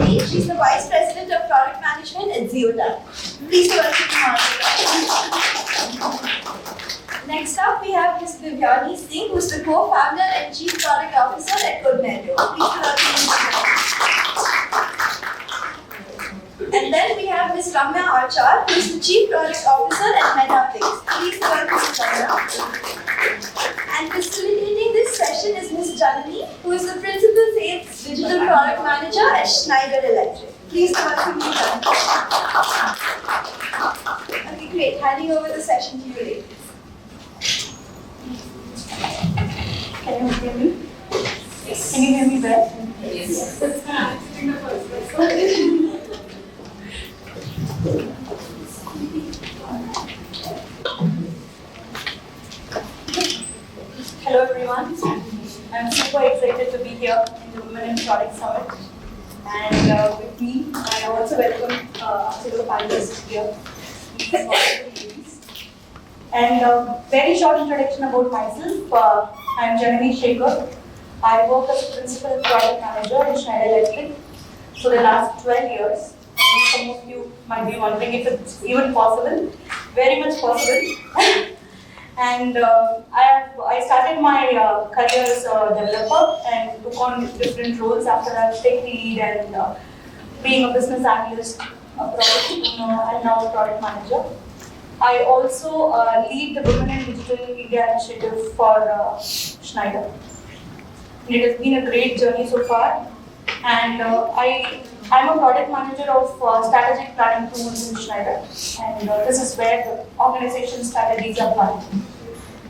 Janani. She's the Vice President of Product Management at Zeota. Please welcome Malvika. Next up, we have Ms. Divyani Singh, who is the co-founder and Chief Product Officer at GoodPlease. Please welcome Ms. And then we have Ms. Soumya Achar, who is the Chief Product Officer at Metapix. Please welcome Ms. Soumya. And facilitating this session is Ms. Janani, who is the Principal Sales Digital Product Manager at Schneider Electric. Please welcome Ms. Janani. Okay, great. Handing over the session to you, ladies. Can you hear me? Yes. Can you hear me well? Yes. Hello everyone. I'm super excited to be here in the Women in Product Summit. And with me, I also welcome several panelists here. And very short introduction about myself. I'm Janani Shekhar. I work as Principal Product Manager in Schneider Electric for the last 12 years. Some of you might be wondering if it's even possible. Very much possible. And I started my career as a developer and took on different roles after I was tech lead and being a business analyst, a product owner, and now a product manager. I also lead the Women in Digital India initiative for Schneider. It has been a great journey so far, and I'm a product manager of strategic planning tools in Schneider, and this is where the organization strategies are planned.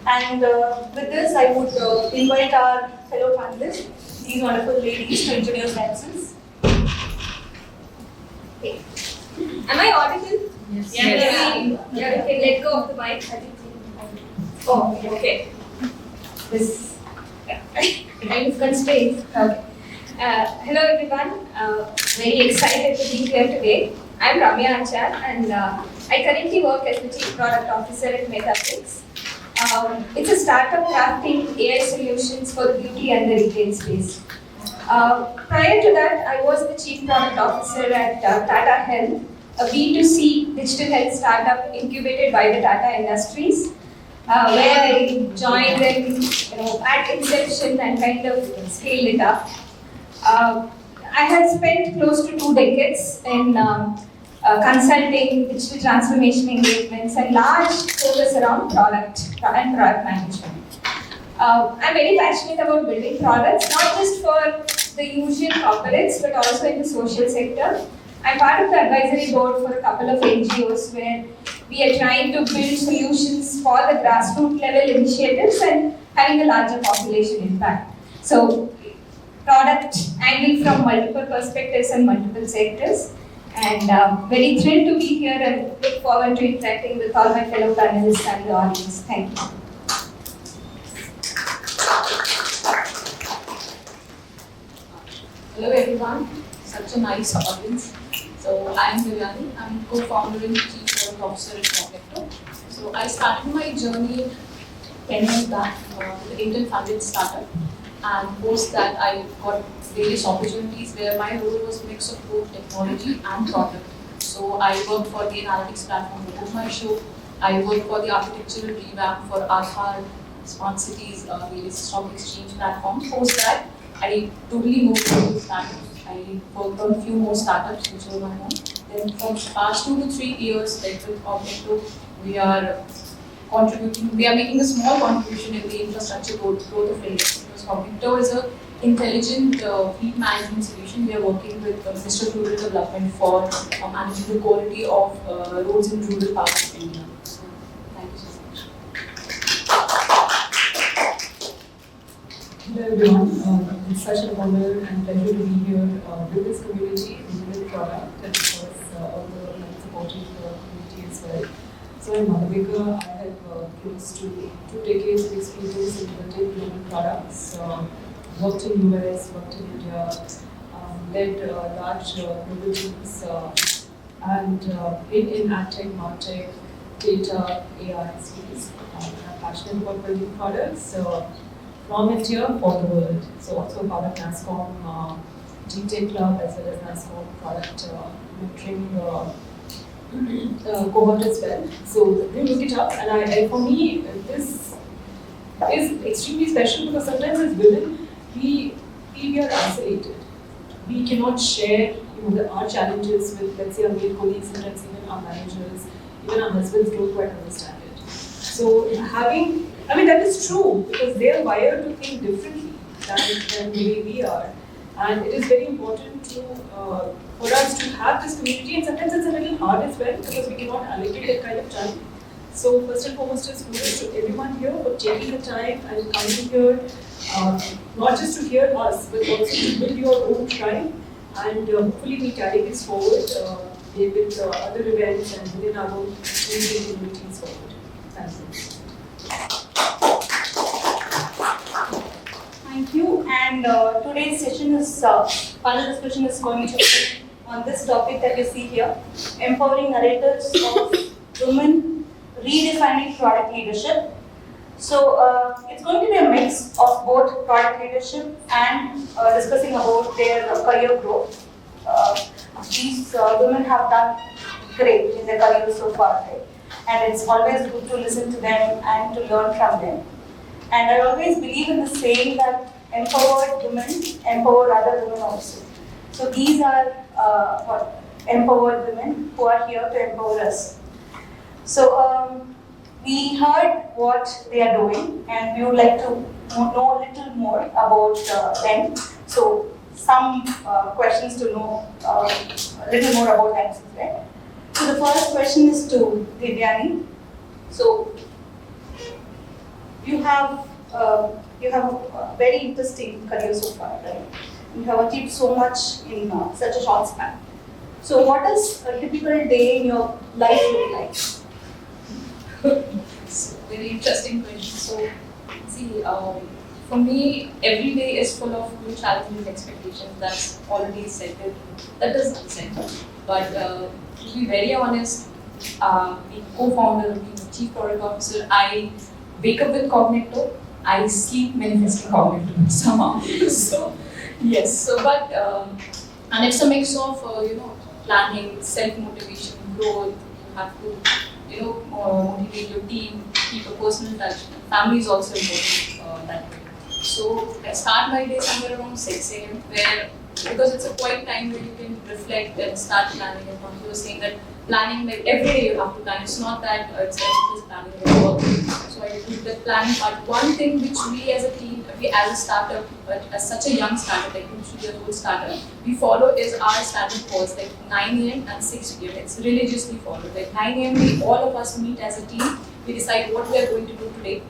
And with this, I would invite our fellow panelists, these wonderful ladies, to introduce themselves. Okay. Am I audible? Yes. Yeah, okay, let go of the mic. Oh, okay. This. Time constraints. Okay. Hello everyone. Very excited to be here today. I'm Ramya Achar and I currently work as the Chief Product Officer at Metapix. It's a startup crafting AI solutions for the beauty and the retail space. Prior to that, I was the Chief Product Officer at Tata Health, a B2C digital health startup incubated by the Tata Industries, where I joined them, at inception and kind of scaled it up. I had spent close to 2 decades in consulting, digital transformation engagements, and large focus around product and product management. I'm very passionate about building products, not just for the usual corporates, but also in the social sector. I'm part of the advisory board for a couple of NGOs where we are trying to build solutions for the grassroots level initiatives and having a larger population impact. So, product angle from multiple perspectives and multiple sectors. And very thrilled to be here and look forward to interacting with all my fellow panelists and the audience. Thank you. Hello everyone, such a nice audience. So I am Divyani, I'm co-founder and Chief Product Officer at Product24. So I started my journey 10 years back with the Indian funded startup, and post that I got various opportunities where my role was a mix of both technology and product. So I worked for the analytics platform for My Show, I worked for the architectural revamp for Aadhaar, Smart Cities, various stock exchange platforms. Post that, I totally moved to startups. I worked on a few more startups which were my own. Then from past 2 to 3 years, like with Product24, we are making a small contribution in the infrastructure growth of India. Because Product24 is an intelligent fleet management solution. We are working with Ministry of Rural Development for managing the quality of roads in rural parts of India. So, thank you so much. Hello everyone, it's such an honor and pleasure to be here with this community, with product, and of course all the supporting community as well. So in Malvika, I have close to 2 decades of experience in building global products, worked in US, worked in India, led large global teams, and in AdTech, MarTech, data, AI space. I'm passionate about building products. From India for the world. So also part of NASCOM GTech Club as well as NASCO product mentoring cohort as well. So do look it up, and for me this is extremely special because sometimes as women we are isolated. We cannot share our challenges with, let's say, our male colleagues, sometimes even our managers, even our husbands don't quite understand it. So that is true because they are wired to think differently than the way we are. And it is very important for us to have this community, and sometimes it's a little hard as well because we cannot allocate that kind of time. So first and foremost is kudos to everyone here for taking the time and coming here, not just to hear us, but also to build your own tribe. And hopefully we carry this forward with other events and within our own communities forward. Thank you. Thank you. And today's session is, panel discussion is going to be on this topic that you see here, empowering narratives of women, redefining product leadership. So it's going to be a mix of both product leadership and discussing about their career growth. These women have done great in their career so far, right? And it's always good to listen to them and to learn from them. And I always believe in the saying that empowered women empower other women also. So these are empowered women who are here to empower us. So we heard what they are doing, and we would like to know a little more about them. So some questions to know a little more about themselves, right? So the first question is to Divyani. So you have a very interesting career so far, right? You have achieved so much in such a short span. So what does a typical day in your life look like? Very interesting question. So, see, for me, every day is full of new challenges and expectations. That's already set. That doesn't set. But to be very honest, being co-founder, being chief product officer, I wake up with Cognito. I sleep manifesting Cognito somehow. So, yes. So, but and it's a mix of planning, self-motivation, growth. You have to motivate your team, keep a personal touch. Family is also important that way. So I start my day somewhere around 6 a.m. because it's a quiet time where you can reflect and start planning. And you were saying that planning, like every day you have to plan. It's not that it's just planning your work. So I do the planning part. One thing which we as a team, we as a startup, but as such a young startup, like 2-3-year-old startup, we follow is our standard calls like 9 a.m. and 6 p.m. It's religiously followed. Like 9 a.m. we all of us meet as a team. We decide what we are going to do today.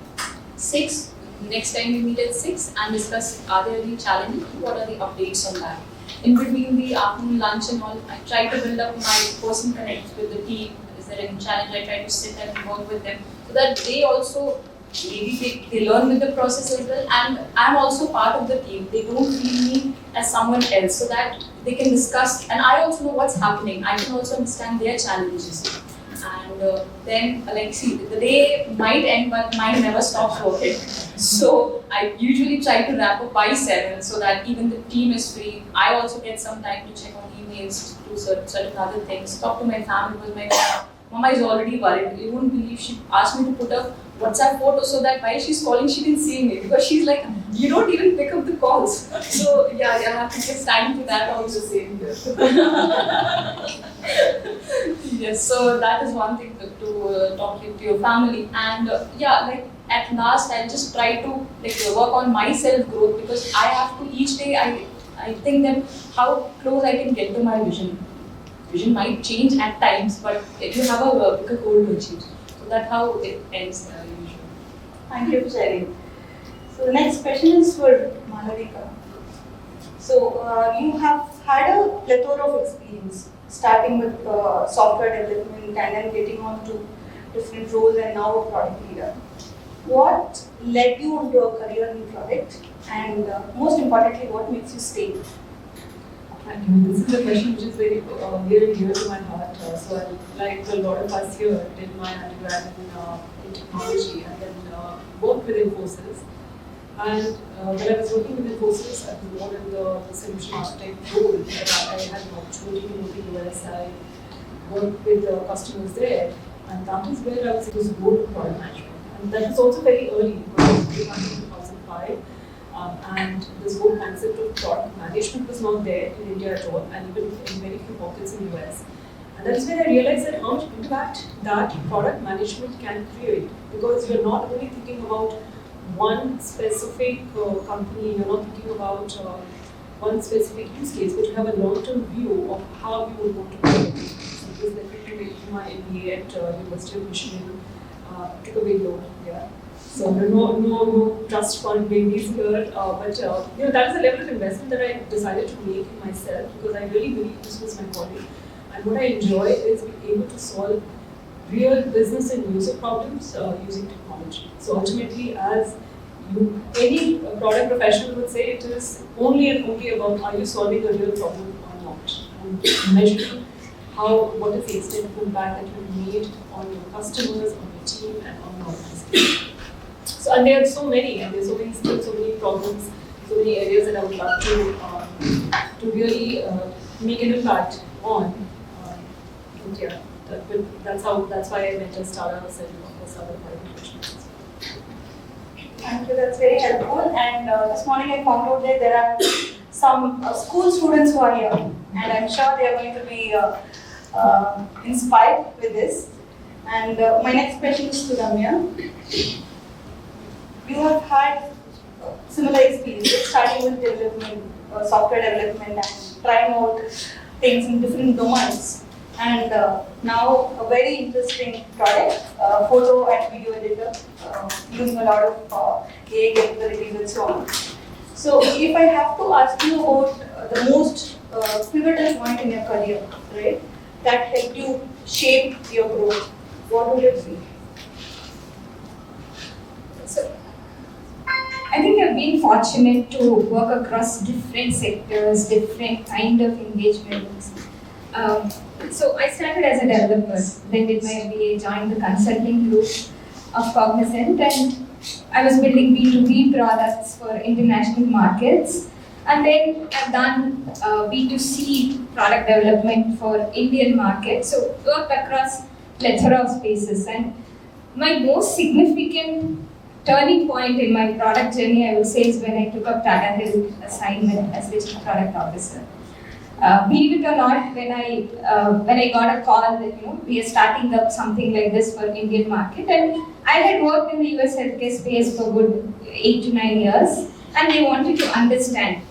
6. Next time we meet at 6 and discuss are there any challenges, what are the updates on that. In between the afternoon lunch and all, I try to build up my personal connects with the team. Is there any challenge? I try to sit and work with them so that they also maybe they learn with the process as well. And I'm also part of the team. They don't feel me as someone else so that they can discuss. And I also know what's happening. I can also understand their challenges. And then, the day might end, but mine never stops working. So I usually try to wrap up by 7 so that even the team is free. I also get some time to check on emails, do certain other things, talk to my family because my mama is already worried. You wouldn't believe she asked me to put a WhatsApp photo so that while she's calling, she can see me because she's like, you don't even pick up the calls. So yeah, I have to get time to that also same here. Yes, so that is one thing to talk to your family. And at last I'll just try to work on my self growth because I have to each day I think that how close I can get to my vision. Vision might change at times, but if you have a bigger goal to achieve. So that's how it ends usually. Thank you for sharing. So the next question is for Malvika. So you have had a plethora of experience, starting with software development and then getting on to different roles and now a product leader. What led you into a career in product, and most importantly, what makes you stay? Thank you. This is a question which is very near and dear to my heart. So I, like a lot of us here, did my undergrad in technology and then worked with Infosys. And when I was working with Infosys, I was more in the solution architect role. I had an opportunity to go to the US. I worked with the customers there, and that is where I was more of product management. And that was also very early, because it was in 2005. And this whole concept of product management was not there in India at all, and even in very few pockets in the US. And that's when I realized that how much impact that product management can create, because you're not only thinking about one specific company, you're not thinking about one specific use case, but you have a long-term view of how you would want to do it. So this led me to make my MBA at University of Michigan, took a big loan here. So no trust fund babies here, but that is the level of investment that I decided to make in myself, because I really believe this was my calling. And what I enjoy is being able to solve real business and user problems using technology. So ultimately, as any product professional would say, it is only and only about are you solving a real problem or not, and measuring what is the extent of impact that you've made on your customers, on your team, and on your organization. So, and there are so many, and there's so many skills, so many problems, so many areas that I would love to really make an impact on. And yeah, that's why I mentioned startups and of course other professionals. Thank you, that's very helpful. And this morning I found out that there are some school students who are here, and I'm sure they are going to be inspired with this. And my next question is to Ramya. You have had similar experience, starting with development, software development, and trying out things in different domains. And now a very interesting product, photo and video editor, using a lot of AI capabilities and so on. So if I have to ask you about the most pivotal point in your career, right, that helped you shape your growth, what would it be? So, I think I've been fortunate to work across different sectors, different kind of engagements. So I started as a developer, then did my MBA, joined the consulting group of Cognizant, and I was building B2B products for international markets. And then I've done B2C product development for Indian markets, so worked across plethora of spaces. And my most significant turning point in my product journey, I would say, is when I took up Tata Hill assignment as the Chief Product Officer. Believe it or not, when I got a call that we are starting up something like this for Indian market, and I had worked in the US healthcare space for good 8 to 9 years, and they wanted to understand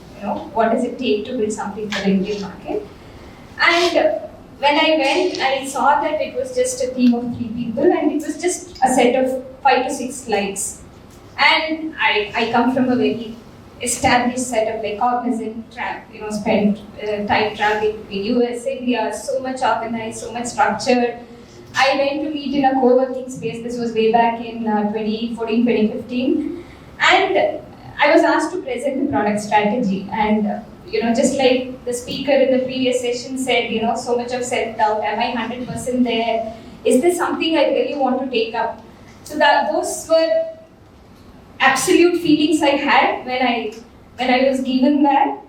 what does it take to build something for the Indian market. And when I went, I saw that it was just a team of 3 people, and it was just a set of 5 to 6 slides. And I come from a very established setup like Cognizant, spent time traveling between US, India, so much organized, so much structured. I went to meet in a co-working space. This was way back in 2014, 2015, and I was asked to present the product strategy. And just like the speaker in the previous session said, so much of self-doubt. Am I 100% there? Is this something I really want to take up? So those were absolute feelings I had when I was given that,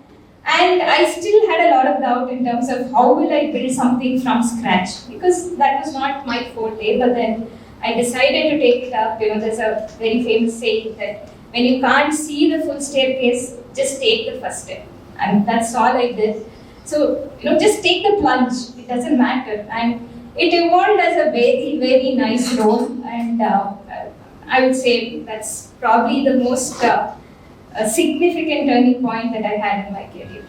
and I still had a lot of doubt in terms of how will I build something from scratch, because that was not my forte. But then I decided to take it up. There's a very famous saying that when you can't see the full staircase, just take the first step, and that's all I did. So just take the plunge. It doesn't matter, and it evolved as a very, very nice role, and I would say that's probably the most significant turning point that I had in my career.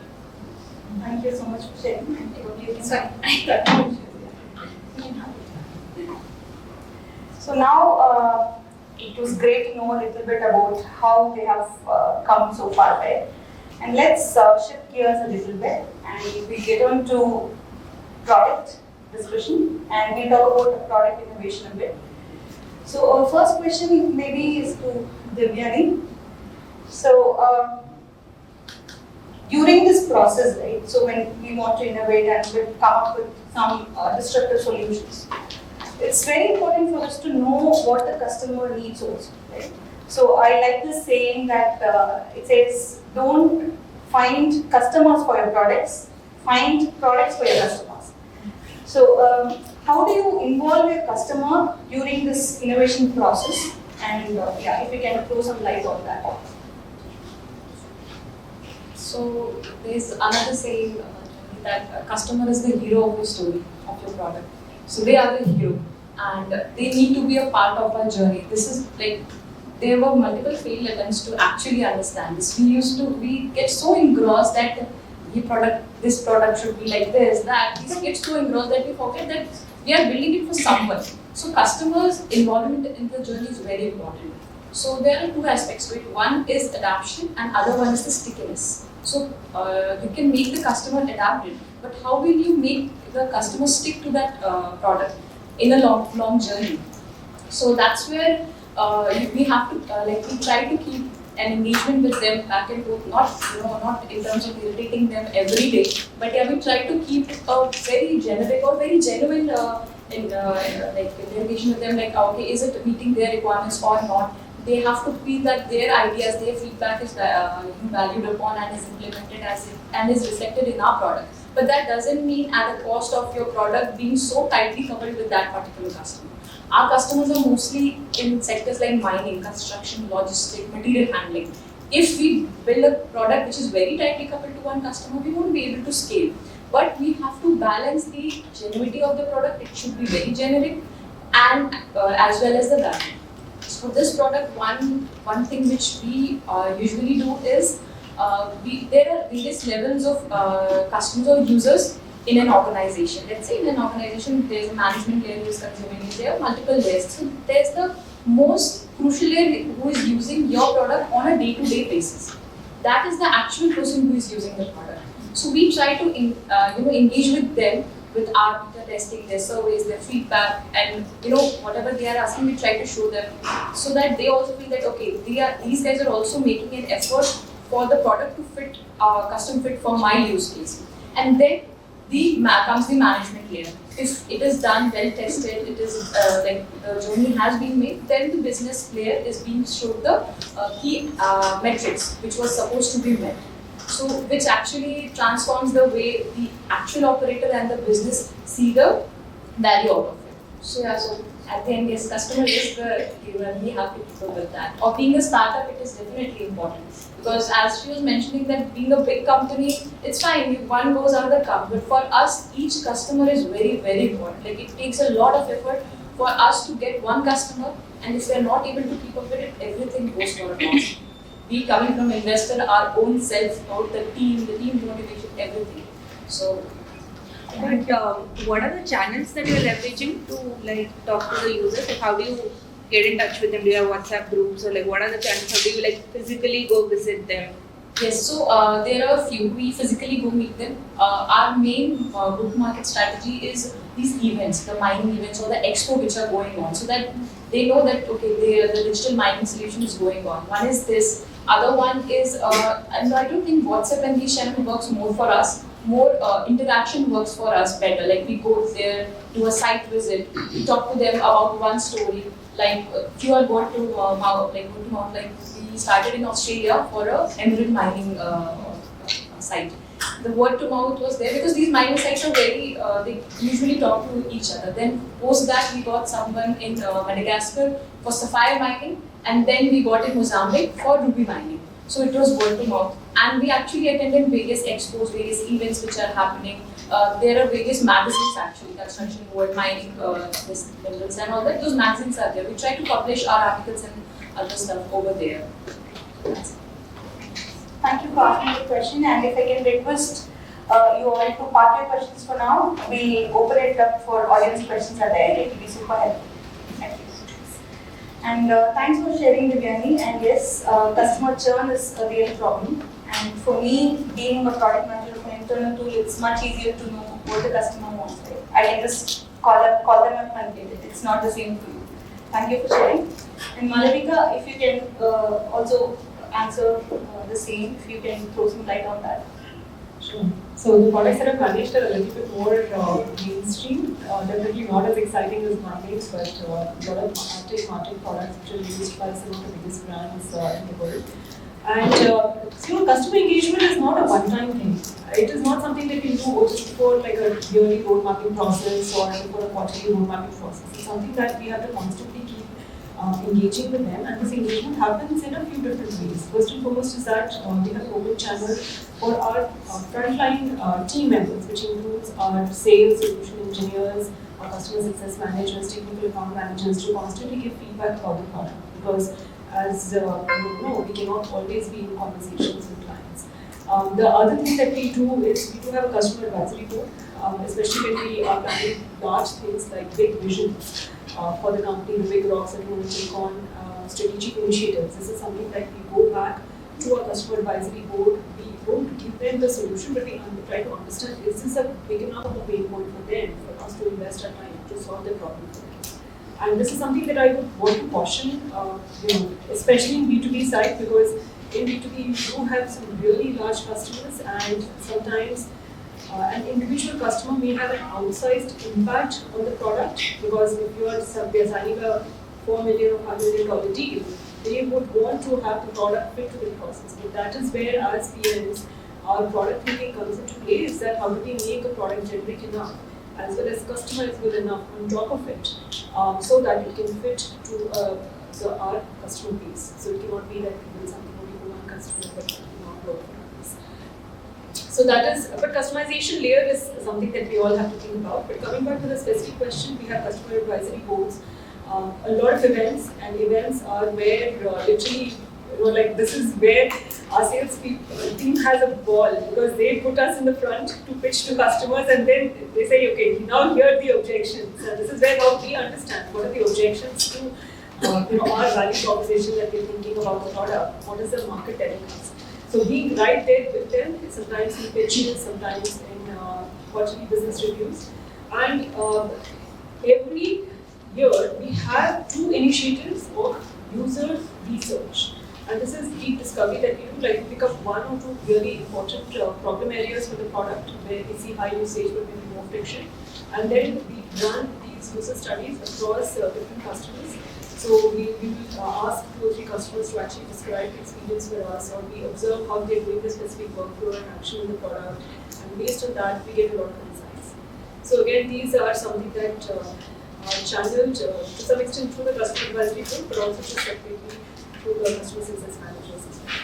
Thank you so much for sharing. Sorry. So now it was great to know a little bit about how they have come so far, right? And let's shift gears a little bit, and we get on to product discussion, and we talk about product innovation a bit. So our first question maybe is to Divyani. So during this process, right, so when we want to innovate and we come up with some disruptive solutions, it's very important for us to know what the customer needs also, right? So I like this saying that it says, don't find customers for your products, find products for your customers. So how do you involve your customer during this innovation process? And yeah, if you can throw some light on that. So there's another saying that a customer is the hero of your story, of your product. So they are the hero and they need to be a part of our journey. This is like, there were multiple failed attempts to actually understand this. We get so engrossed that this product should be like this, that. We get so engrossed that we forget that we are building it for someone. So customers' involvement in the journey is very important. So there are two aspects to it. One is adaptation and other one is the stickiness. So you can make the customer adapt it, but how will you make the customer stick to that product in a long journey? So that's where we have to we try to keep an engagement with them back and forth, not in terms of irritating them every day, but yeah, we try to keep a very generic or very genuine interrogation with them, like okay, is it meeting their requirements or not? They have to feel that their ideas, their feedback is valued upon and is implemented and is reflected in our product. But that doesn't mean at the cost of your product being so tightly coupled with that particular customer. Our customers are mostly in sectors like mining, construction, logistics, material handling. If we build a product which is very tightly coupled to one customer, we won't be able to scale. But we have to balance the genuinity of the product. It should be very generic and as well as the value. So this product, one thing which we usually do is, there are various levels of customers or users in an organization. Let's say in an organization, there's a management layer who is consuming it. There are multiple layers. So there's the most crucial layer who is using your product on a day-to-day basis. That is the actual person who is using the product. So we try to engage with them with our beta testing, their surveys, their feedback, and whatever they are asking, we try to show them so that they also feel that okay, these guys are also making an effort for the product to fit, custom fit for my use case. And then comes the management layer. If it is done, well tested, it is the journey has been made, then the business layer is being showed the key metrics which was supposed to be met. So which actually transforms the way the actual operator and the business see the value out of it. So yeah, so at the end, yes, customer is the hero and we have to keep up with that. Or being a startup, it is definitely important. Because as she was mentioning that being a big company, it's fine, if one goes out of the cup. But for us, each customer is very, very important. Like it takes a lot of effort for us to get one customer, and if we are not able to keep up with it, everything goes for a toss. We coming from investor, our own self, the team motivation, everything. So. But what are the channels that you are leveraging to talk to the users? Like how do you get in touch with them? Do you have WhatsApp groups or what are the channels? How do you physically go visit them? Yes, so there are a few. We physically go meet them. Our main go-to-market strategy is these events, the mining events or the expo which are going on, so that they know that okay, the digital mining solution is going on. One is this. Other one is, and I don't think WhatsApp and these channels works more for us. More interaction works for us better. Like we go there, do a site visit, we talk to them about one story. Like if you are going to we started in Australia for a emerald mining site. The word to mouth was there because these mining sites are very, they usually talk to each other. Then post that we got someone in Madagascar for sapphire mining, and then we got in Mozambique for ruby mining. So it was word to mouth. And we actually attended various expos, various events which are happening. There are various magazines actually, construction, world mining, minerals and all that. Those magazines are there. We try to publish our articles and other stuff over there. Thank you for asking the question, and if I can request you all to park your questions for now, we'll open it up for audience questions at the end. It will be super helpful. Thank you. And thanks for sharing, Divyani. And yes, customer churn is a real problem. And for me, being a product manager of an internal tool, it's much easier to know what the customer wants. Right? I can just call them up and get it. It's not the same for you. Thank you for sharing. And Malvika, if you can also answer the same, if you can throw some light on that. Sure. So the products that I've managed are a little bit more mainstream, definitely not as exciting as markets, but a lot of market products which are used by some of the biggest brands in the world. And customer engagement is not a one-time thing. It is not something that you do just for like a yearly road mapping process or for a quarterly road mapping process. It's something that we have to constantly keep engaging with them, and this engagement happens in a few different ways. First and foremost is that we have open channel for our frontline team members, which includes our sales, solution engineers, our customer success managers, technical account managers, to constantly give feedback about the product. Because as you know, we cannot always be in conversations with clients. The other thing that we do is we do have a customer advisory board, especially when we are planning large things like big visions for the company, the big rocks that we want to take on, strategic initiatives. This is something that we go back to our customer advisory board. We don't give them the solution, but we try to understand, is this a big enough of a pain point for them, for us to invest our time to solve their problem for them. And this is something that I would want to caution, especially in B2B side, because in B2B you do have some really large customers, and sometimes an individual customer may have an outsized impact on the product, because if you are signing a $4 million or $5 million deal, they would want to have the product fit to the process. But that is where, as PMs, our product thinking comes into play, is that how do we make a product generic enough, as well as customizable enough on top of it, so that it can fit to our customer base. So it cannot be that we build something only for one customer, but it cannot work for others. So that is, but customization layer is something that we all have to think about. But coming back to the specific question, we have customer advisory boards, a lot of events, and events are where literally, like this is where our sales team has a ball, because they put us in the front to pitch to customers, and then they say, okay, now here are the objections. And this is where now we understand what are the objections to our value proposition that we're thinking about the product. What is the market telling us? So being right there with them, sometimes in pitches, sometimes in quarterly business reviews. And every year we have 2 initiatives of user research. And this is deep discovery that we do, like we pick up 1 or 2 really important problem areas for the product where we see high usage but maybe more friction. And then we run these user studies across different customers. So we will ask 2 or 3 customers to actually describe the experience for us, or we observe how they're doing the specific workflow and action in the product. And based on that, we get a lot of insights. So again, these are something that are channeled to some extent through the customer advisory group, but also just separately through the customer success managers as well.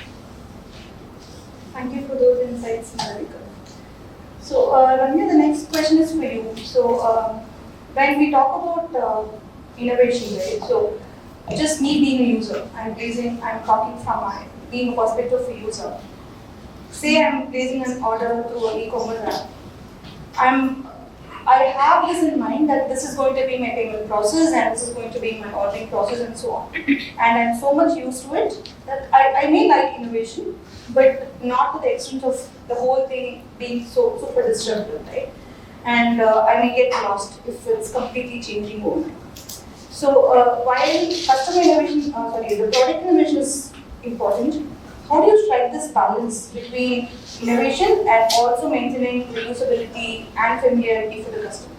Thank you for those insights, Malvika. So, Ramya, the next question is for you. So, when we talk about innovation, right? So, just me being a user, I'm talking from being a perspective of a user. Say I'm placing an order through an e-commerce app. I have this in mind that this is going to be my payment process and this is going to be my ordering process and so on. And I'm so much used to it that I may like innovation, but not to the extent of the whole thing being so super disruptive, right? And I may get lost if it's completely changing overnight. So while customer innovation, the product innovation is important, how do you strike this balance between innovation and also maintaining reusability and familiarity for the customer?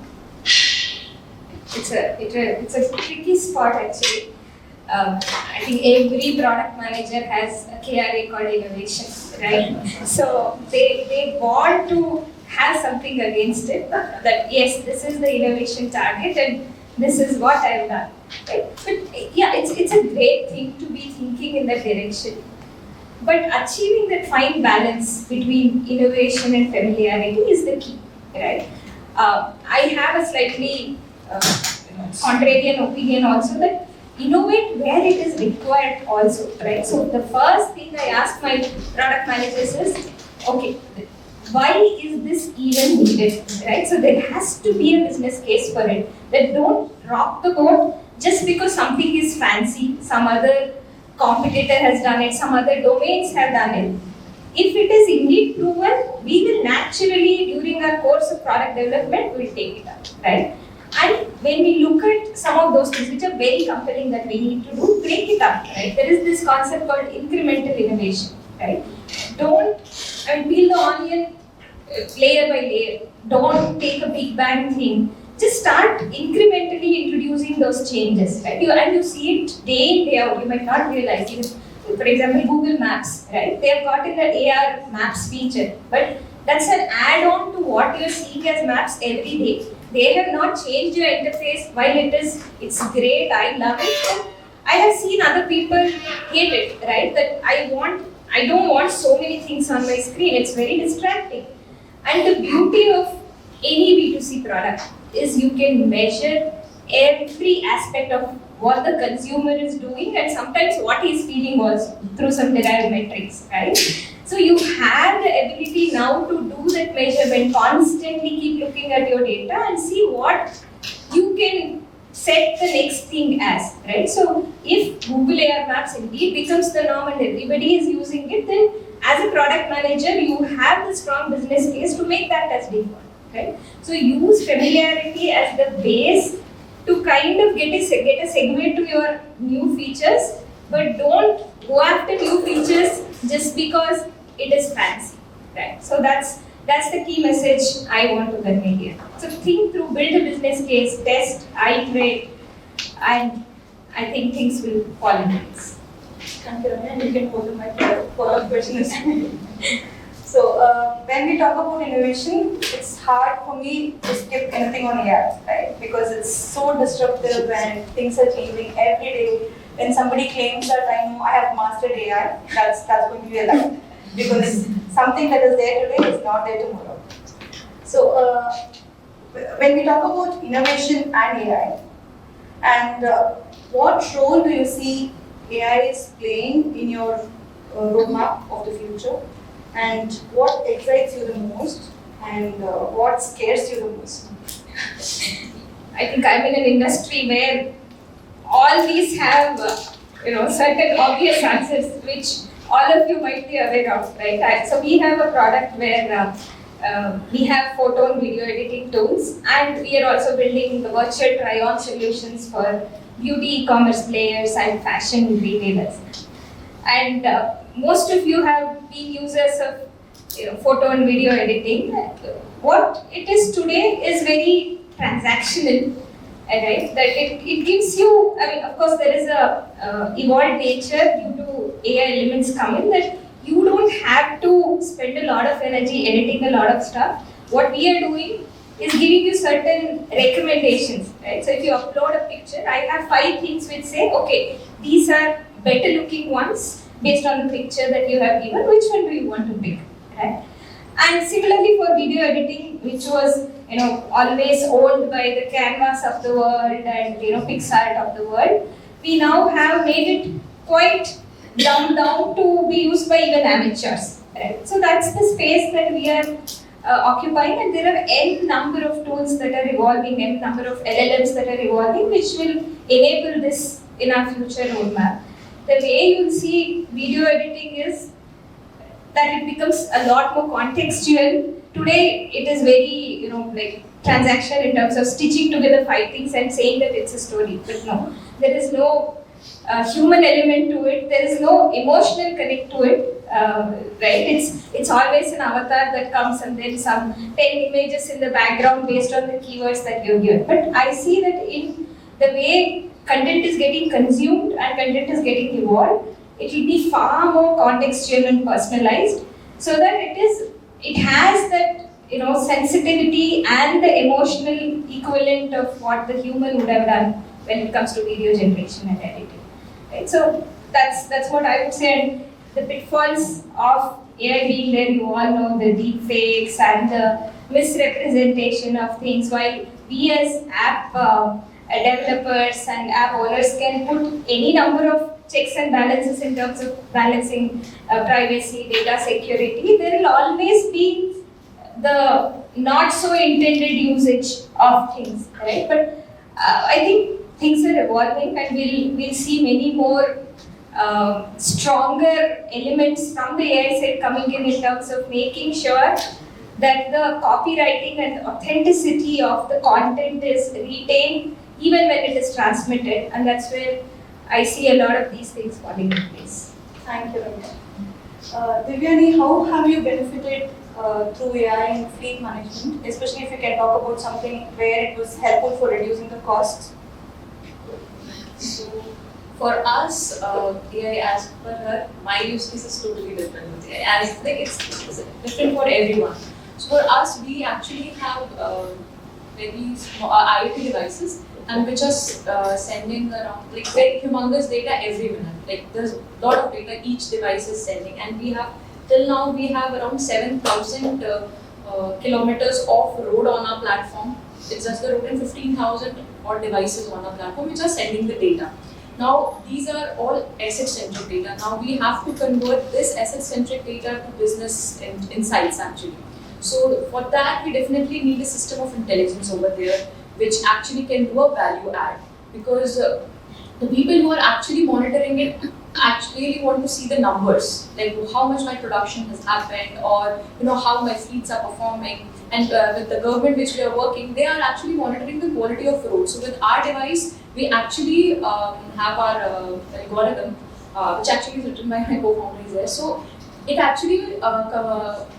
It's a tricky spot actually. I think every product manager has a KRA called innovation, right? So they want to have something against it, that yes, this is the innovation target and this is what I've done, right? But yeah, it's a great thing to be thinking in that direction. But achieving that fine balance between innovation and familiarity is the key, right? I have a slightly contrarian opinion also, that innovate where it is required also, right? So the first thing I ask my product managers is, okay, why is this even needed, right? So there has to be a business case for it. That don't rock the boat just because something is fancy, some other competitor has done it, some other domains have done it. If it is indeed proven, we will naturally, during our course of product development, we'll take it up, right? And when we look at some of those things which are very compelling that we need to do, break it up, right? There is this concept called incremental innovation, right? Don't peel the onion layer by layer. Don't take a big bang thing. Just start incrementally introducing those changes, right? And you see it day in, day out. You might not realize it. For example, Google Maps, right? They have gotten the AR Maps feature, but that's an add-on to what you're seeing as maps every day. They have not changed your interface. While it's great, I love it. But I have seen other people hate it, right? That I don't want so many things on my screen. It's very distracting. And the beauty of any B2C product is you can measure every aspect of what the consumer is doing and sometimes what he's feeling also through some derived metrics, right? So you have the ability now to do that measurement, constantly keep looking at your data and see what you can set the next thing as, right? So if Google AR Maps indeed becomes the norm and everybody is using it, then as a product manager, you have the strong business case to make that as default, right? So use familiarity as the base to kind of get a segue to your new features, but don't go after new features just because it is fancy, right? So that's the key message I want to convey here. So think through, build a business case, test, iterate, and I think things will fall into place. Thank you, Ramya, and you can hold the mic for follow-up questions. So when we talk about innovation, it's hard for me to skip anything on AI, right? Because it's so disruptive and things are changing every day. When somebody claims that I have mastered AI, that's going to be a lie. Because something that is there today is not there tomorrow. So when we talk about innovation and AI, and what role do you see AI is playing in your roadmap of the future? And what excites you the most? And what scares you the most? I think I'm in an industry where all these have certain obvious answers which all of you might be aware of, right? So we have a product where we have photo and video editing tools, and we are also building the virtual try-on solutions for beauty e-commerce players and fashion retailers. And most of you have been users of photo and video editing. What it is today is very transactional, right? That it gives you, I mean, of course there is a evolved nature due to AI elements come in that you don't have to spend a lot of energy editing a lot of stuff. What we are doing is giving you certain recommendations, right? So if you upload a picture, I have 5 things which say, okay, these are better looking ones based on the picture that you have given, which one do you want to pick, right? And similarly for video editing, which was always owned by the Canvas of the world and PixArt of the world, we now have made it quite dumbed down to be used by even amateurs, right? So that's the space that we are occupying, and there are n number of tools that are evolving, n number of LLMs that are evolving, which will enable this in our future roadmap. The way you'll see video editing is that it becomes a lot more contextual. Today, it is very, like transactional in terms of stitching together 5 things and saying that it's a story. But no, there is no human element to it. There is no emotional connect to it, right? It's always an avatar that comes and then some 10 images in the background based on the keywords that you give. But I see that in the way content is getting consumed and content is getting evolved, it will be far more contextual and personalized, so that it has that sensitivity and the emotional equivalent of what the human would have done when it comes to video generation and editing. Right? So that's what I would say. And the pitfalls of AI being there, you all know, the deep fakes and the misrepresentation of things. While we as app developers and app owners can put any number of checks and balances in terms of balancing privacy, data security, there will always be the not so intended usage of things, right? But I think things are evolving, and we'll see many more stronger elements from the AI side coming in terms of making sure that the copywriting and authenticity of the content is retained even when it is transmitted, and that's where I see a lot of these things falling in place. Thank you, Ramya. Divyani, how have you benefited through AI in fleet management, especially if you can talk about something where it was helpful for reducing the costs? So for us, AI as per her, my use case is totally different. And I think it's different for everyone. So for us, we actually have very small IoT devices and which are sending around like very humongous data every minute. Like there's a lot of data each device is sending, and we have till now we have around 7,000 kilometers of road on our platform. It's just the road and 15,000 odd devices on our platform which are sending the data. Now these are all asset-centric data. Now we have to convert this asset-centric data to business insights actually. So for that we definitely need a system of intelligence over there which actually can do a value add, because the people who are actually monitoring it actually want to see the numbers, like how much my production has happened, or how my fleets are performing. And with the government which we are working, they are actually monitoring the quality of roads. So with our device, we actually have our algorithm, which actually is written by my co-founder is there. So it actually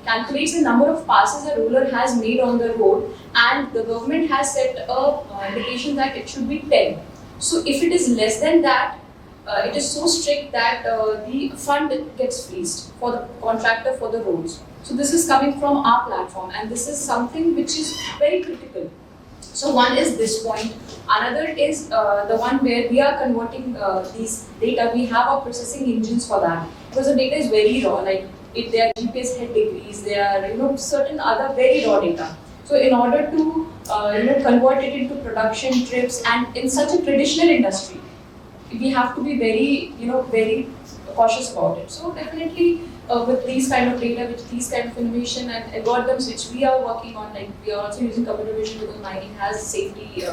calculates the number of passes a roller has made on the road, and the government has set a indication that it should be 10. So if it is less than that, it is so strict that the fund gets freezed for the contractor for the roads. So this is coming from our platform, and this is something which is very critical. So one is this point. Another is the one where we are converting these data. We have our processing engines for that, because the data is very raw. Like if they are GPS head degrees, they are certain other very raw data. So in order to convert it into production trips, and in such a traditional industry, we have to be very very cautious about it. So definitely with these kind of data, with these kind of innovation and algorithms which we are working on, like we are also using computer vision because mining has safety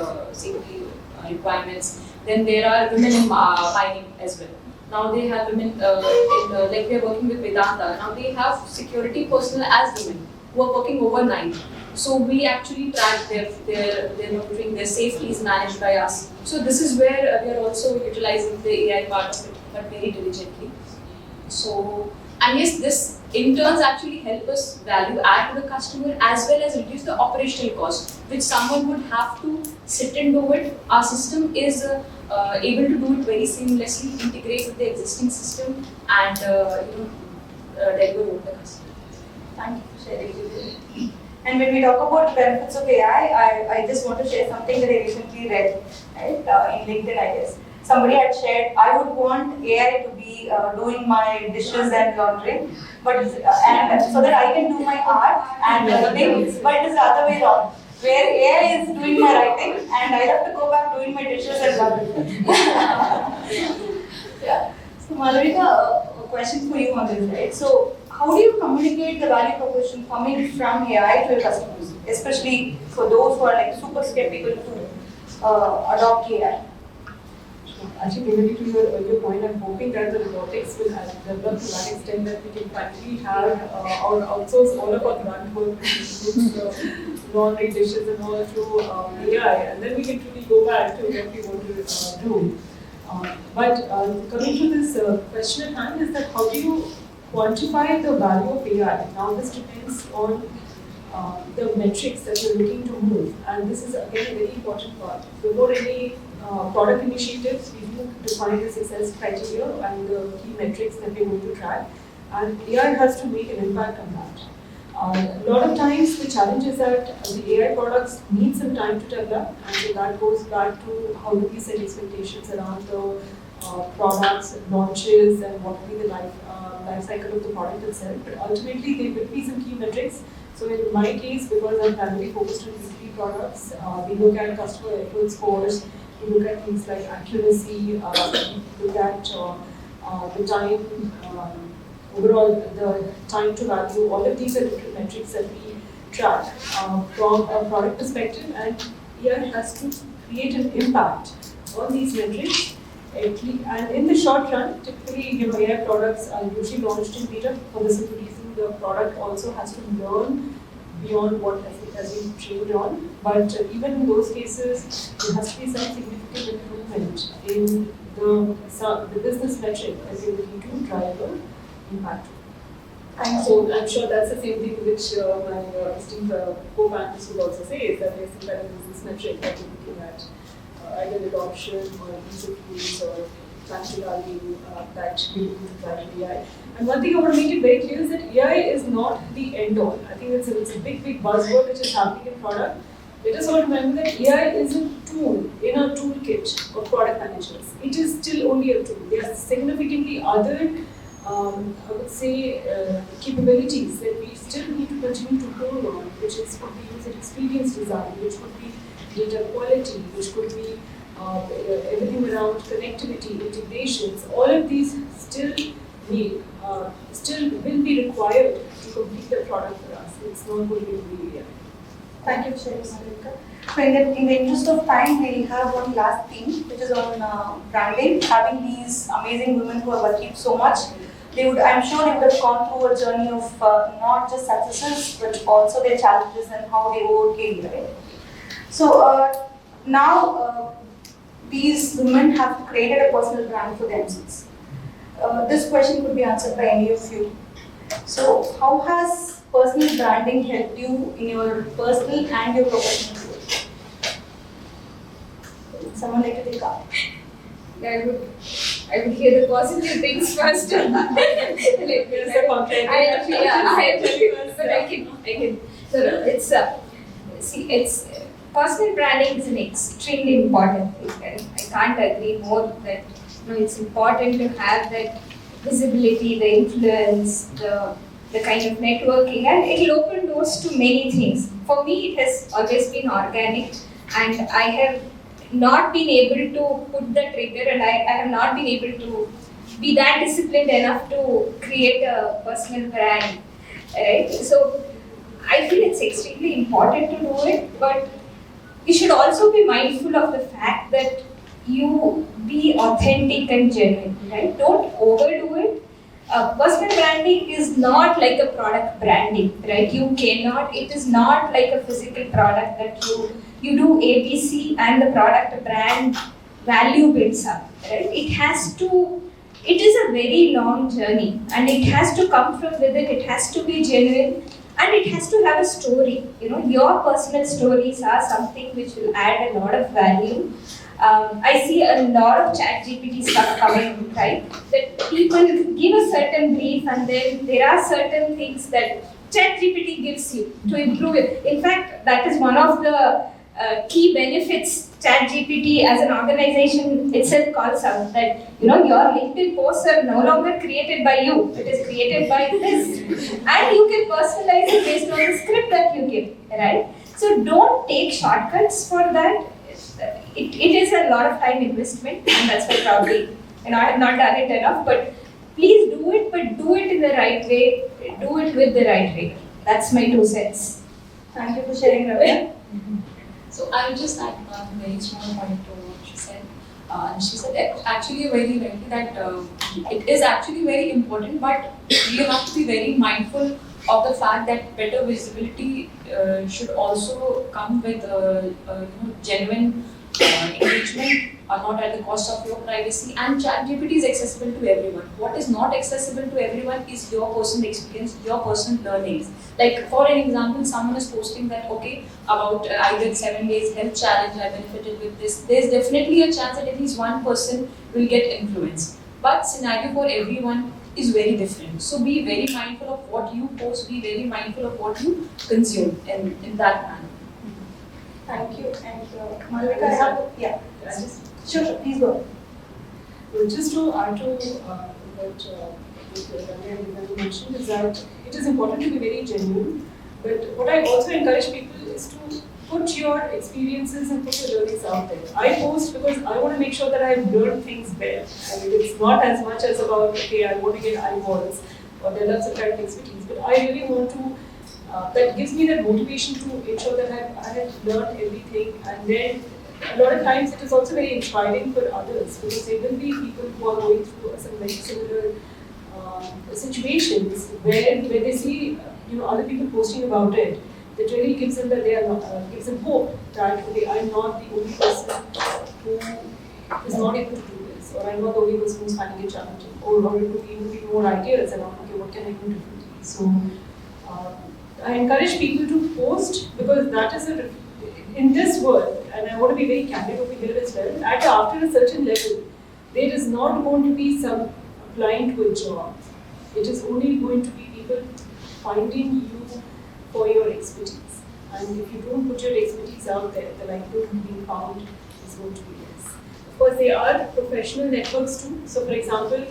requirements. Then there are women in mining as well. Now they have women like we are working with Vedanta. Now they have security personnel as women who are working overnight. So we actually track their monitoring, their safety is managed by us. So this is where we are also utilizing the AI part of it, but very diligently. So, and yes, this in turns actually help us value add to the customer as well as reduce the operational cost, which someone would have to sit and do it. Our system is able to do it very seamlessly, integrate with the existing system, and deliver over the customer. Thank you for sharing. And when we talk about benefits of AI, I just want to share something that I recently read, right, in LinkedIn, I guess. Somebody had shared, I would want AI to be doing my dishes and laundry, but and so that I can do my art and writing, but it is the other way around, where AI is doing my writing and I have to go back doing my dishes and laundry. Yeah. So Malvika, a question for you on this, right? So how do you communicate the value proposition coming from AI to your customers, especially for those who are like super skeptical to adopt AI? Actually, related to your earlier point, I'm hoping that the robotics will develop to that extent that we can finally have or outsource all of our grunt work, laundry, dishes, and all to AI, and then we can really go back to what we want to do. But coming to this question at hand is that how do you quantify the value of AI? Now this depends on the metrics that you're looking to move, and this is again a very important part. Before any product initiatives, we do define the success criteria and the key metrics that we're going to track, and AI has to make an impact on that. A lot of times the challenge is that the AI products need some time to develop, and so that goes back to how do we set expectations around the products, launches, and what will be the life cycle of the product itself. But ultimately there will be some key metrics. So in my case, because I'm primarily focused on B2B products, we look at customer effort scores, we look at things like accuracy, we look at the time, overall the time to value. All of these are different metrics that we track from a product perspective, and AI has to create an impact on these metrics. And in the short run, typically, AI products are usually launched in beta for the simple reason the product also has to learn beyond what has been trained on. But even in those cases, there has to be some significant improvement in the business metric that you're looking to drive the impact. So I'm sure that's the same thing which my esteemed co-panelists would also say, is that there's some kind of business metric that you're looking at, either adoption or ease of use or functionality that we look to drive AI. And one thing I want to make it very clear is that AI is not the end all. I think it's a big buzzword which is happening in product. Let us all remember that AI is a tool in our toolkit of product managers. It is still only a tool. There are significantly other I would say capabilities that we still need to continue to hold on, which could be user experience design, which could be data quality, which could be everything around connectivity, integrations. All of these still will be required to complete the product for us. It's not going to be AI. Thank you for sharing, Malvika. So in the interest of time, we'll have one last theme, which is on branding. Having these amazing women who have achieved so much, I'm sure they would have gone through a journey of not just successes, but also their challenges and how they overcame, right? So now these women have created a personal brand for themselves. This question could be answered by any of you. So how has personal branding helped you in your personal and your professional growth? Someone like to take up? I would hear the positive things first. But I can. So it's personal branding is an extremely important thing. I can't agree more that it's important to have that visibility, the influence, the kind of networking, and it will open doors to many things. For me, it has always been organic, and I have not been able to put the trigger, and I have not been able to be that disciplined enough to create a personal brand, right? So I feel it's extremely important to do it, but you should also be mindful of the fact that you be authentic and genuine, right? Don't overdo it. Personal branding is not like a product branding, right? It is not like a physical product that you do ABC and the product brand value builds up, right? It is a very long journey, and it has to come from within, it has to be genuine, and it has to have a story. Your personal stories are something which will add a lot of value. I see a lot of ChatGPT stuff coming, right? That people give a certain brief, and then there are certain things that ChatGPT gives you to improve it. In fact, that is one of the key benefits ChatGPT as an organization itself calls out, that your LinkedIn posts are no longer created by you. It is created by this, and you can personalize it based on the script that you give, right? So don't take shortcuts for that. It is a lot of time investment, and that's why probably I have not done it enough. But please do it, but do it in the right way. Do it with the right rigor. That's my 2 cents. Thank you for sharing, Ravi. So I will just add one very small point to what she said. She said actually very rightly that it is actually very important, but we have to be very mindful of the fact that better visibility should also come with genuine engagement, not at the cost of your privacy. And ChatGPT is accessible to everyone. What is not accessible to everyone is your personal experience, your personal learnings. Like for an example, someone is posting that about I did 7 days health challenge, I benefited with this. There's definitely a chance that at least one person will get influenced. But scenario for everyone is very different. So be very mindful of what you post, be very mindful of what you consume in that manner. Thank you. And Malvika, Sure, please go. Well, just to add to what Ravi and Divyani mentioned, is that it is important to be very genuine. But what I also encourage people is to put your experiences and put your learnings out there. I post because I want to make sure that I've learned things well. I mean, it's not as much as about, I want to get eyeballs or develop some kind of expertise, but I really want to, that gives me that motivation to ensure that I have learned everything. And then a lot of times it is also very inspiring for others, because there will be people who are going through some very similar situations where they see other people posting about it. That really gives them gives them hope that I'm not the only person who is not able to do this, or I'm not the only person who's finding it challenging, or it could be more ideas around what can I do differently. So I encourage people to post because that is in this world, and I want to be very candid over here as well, after a certain level, there is not going to be some applying to a job. It is only going to be people finding you for your expertise. And if you don't put your expertise out there, the likelihood of being found is going to be less. Of course, there are professional networks too. So, for example,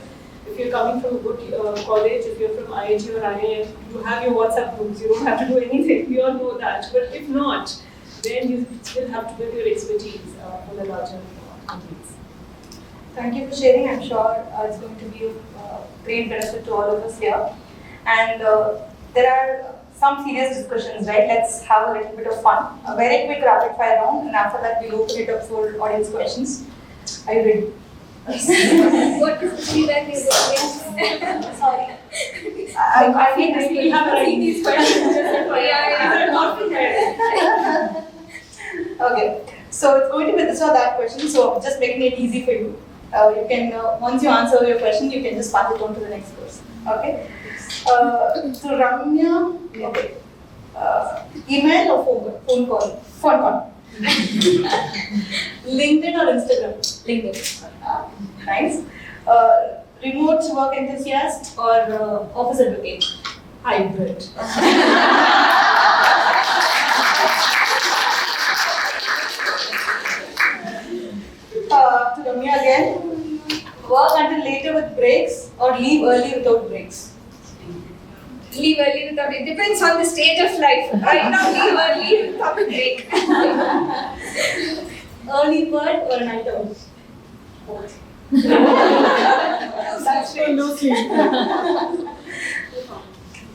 if you're coming from a good college, if you're from IIT or IIM, you have your WhatsApp groups. You don't have to do anything. We all know that. But if not, then you still have to build your expertise for the larger companies. Thank you for sharing. I'm sure it's going to be of great benefit to all of us here. And there are some serious discussions, right? Let's have a little bit of fun. A very quick rapid fire round, and after that we'll open it up for audience questions. Are you ready? What is the feedback you get? Sorry. I think We haven't seen these questions. Yeah. Not prepared. Okay, so it's going to be this or that question, so just making it easy for you. You can, once you answer your question, you can just pass it on to the next person. Okay? So Ramya, okay. Email or phone call? Phone call. LinkedIn or Instagram? LinkedIn. Nice. Remote work enthusiast or office advocate? Hybrid. To Ramya again. Work until later with breaks or leave early without breaks? Leave early without it. Depends on the stage of life. Right now, leave early without a break. Early bird or a night owl? Both. That's So no sleep.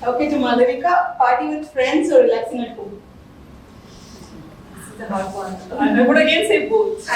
Okay, to Malvika, party with friends or relaxing at home? This is a hard one. I would again say both.